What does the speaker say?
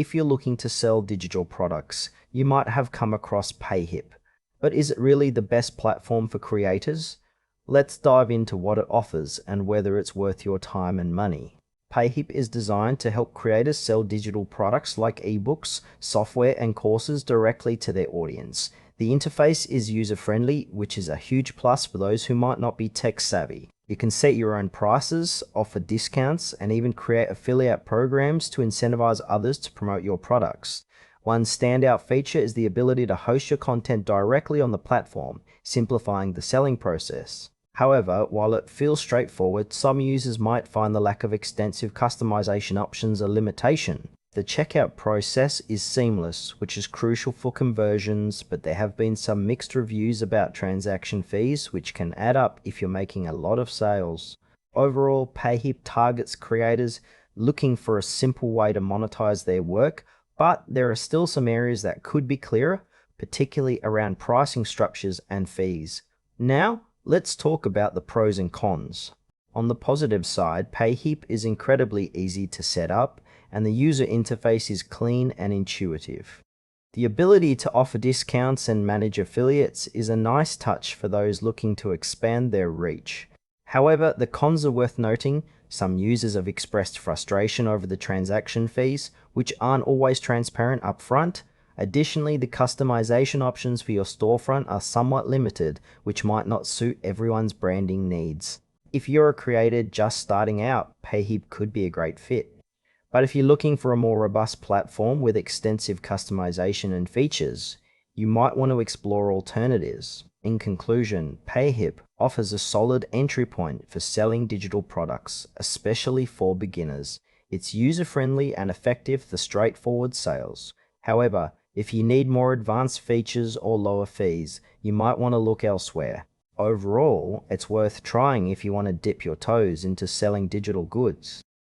if you're looking to sell digital products, you might have come across Payhip. But is it really the best platform for creators? Let's dive into what it offers and whether it's worth your time and money. Payhip is designed to help creators sell digital products like ebooks, software, and courses directly to their audience. The interface is user-friendly, which is a huge plus for those who might not be tech-savvy. You can set your own prices, offer discounts, and even create affiliate programs to incentivize others to promote your products. One standout feature is the ability to host your content directly on the platform, simplifying the selling process. However, while it feels straightforward, some users might find the lack of extensive customization options a limitation. The checkout process is seamless, which is crucial for conversions, but there have been some mixed reviews about transaction fees, which can add up if you're making a lot of sales. Overall, Payhip targets creators looking for a simple way to monetize their work, but there are still some areas that could be clearer, particularly around pricing structures and fees. Now, let's talk about the pros and cons. On the positive side, Payhip is incredibly easy to set up, and the user interface is clean and intuitive. The ability to offer discounts and manage affiliates is a nice touch for those looking to expand their reach. However, the cons are worth noting. Some users have expressed frustration over the transaction fees, which aren't always transparent upfront. Additionally, the customization options for your storefront are somewhat limited, which might not suit everyone's branding needs. If you're a creator just starting out, Payhip could be a great fit. But if you're looking for a more robust platform with extensive customization and features, you might want to explore alternatives. In conclusion, Payhip offers a solid entry point for selling digital products, especially for beginners. It's user-friendly and effective for straightforward sales. However, if you need more advanced features or lower fees, you might want to look elsewhere. Overall, it's worth trying if you want to dip your toes into selling digital goods.